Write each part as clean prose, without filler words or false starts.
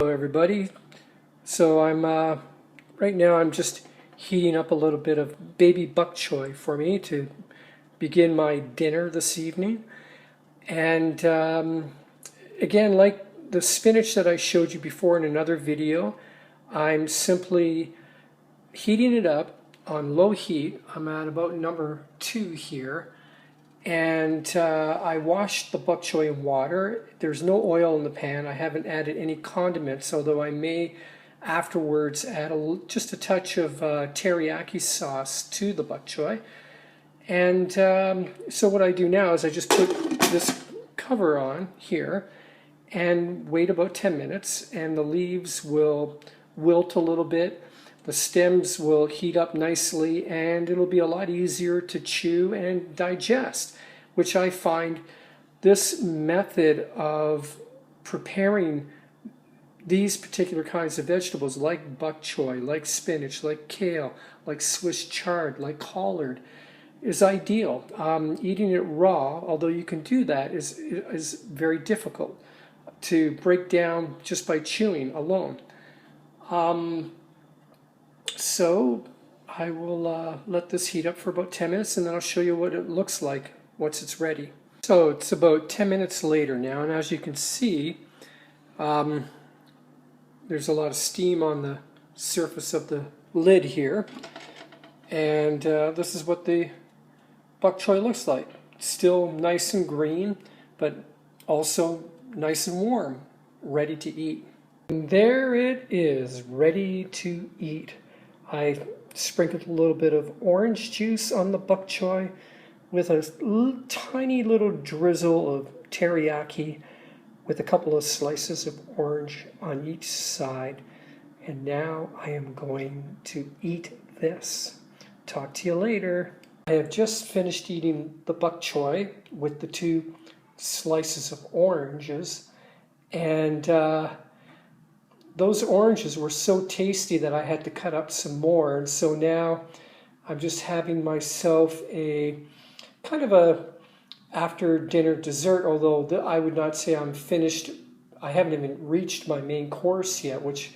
Hello everybody. So right now I'm just heating up a little bit of Baby Bok Choy for me to begin my dinner this evening. And again, like the spinach that I showed you before in another video, I'm simply heating it up on low heat. I'm at about number 2 here. And I washed the bok choy in water. There's no oil in the pan. I haven't added any condiments, although I may afterwards add just a touch of teriyaki sauce to the bok choy. And so what I do now is I just put this cover on here and wait about 10 minutes, and the leaves will wilt a little bit. The stems will heat up nicely, and it'll be a lot easier to chew and digest, which I find this method of preparing these particular kinds of vegetables, like bok choy, like spinach, like kale, like Swiss chard, like collard, is ideal. Eating it raw, although you can do that, is very difficult to break down just by chewing alone. So I will let this heat up for about 10 minutes, and then I'll show you what it looks like once it's ready. So it's about 10 minutes later now, and as you can see, there's a lot of steam on the surface of the lid here. And this is what the bok choy looks like. Still nice and green, but also nice and warm, ready to eat. And there it is, ready to eat. I sprinkled a little bit of orange juice on the bok choy with a tiny little drizzle of teriyaki with a couple of slices of orange on each side. And now I am going to eat this. Talk to you later. I have just finished eating the bok choy with the 2 slices of oranges, and those oranges were so tasty that I had to cut up some more. And so now I'm just having myself a kind of a after dinner dessert, although I would not say I'm finished. I haven't even reached my main course yet, which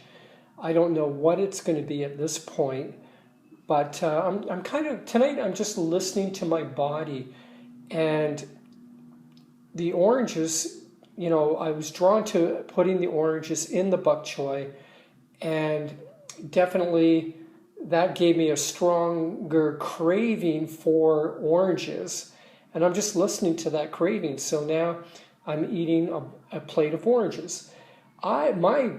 I don't know what it's going to be at this point. But I'm kind of, tonight I'm just listening to my body. And the oranges, you know, I was drawn to putting the oranges in the bok choy, and definitely that gave me a stronger craving for oranges, and I'm just listening to that craving. So now I'm eating a plate of oranges. My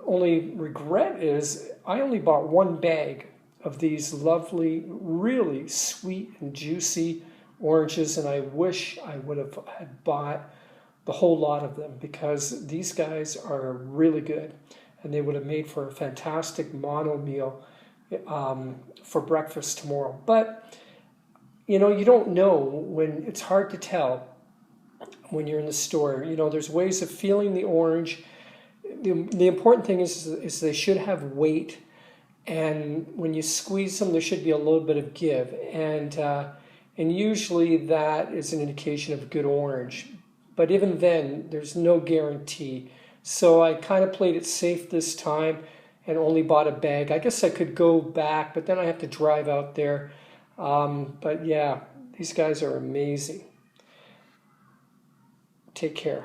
only regret is I only bought 1 bag of these lovely, really sweet and juicy oranges, and I wish I would have had bought the whole lot of them, because these guys are really good, and they would have made for a fantastic mono meal for breakfast tomorrow. But you know, you don't know, when it's hard to tell when you're in the store. You know, there's ways of feeling the orange. The important thing is they should have weight, and when you squeeze them, there should be a little bit of give, and usually that is an indication of a good orange. But even then, there's no guarantee. So I kind of played it safe this time and only bought a bag. I guess I could go back, but then I have to drive out there. But yeah, these guys are amazing. Take care.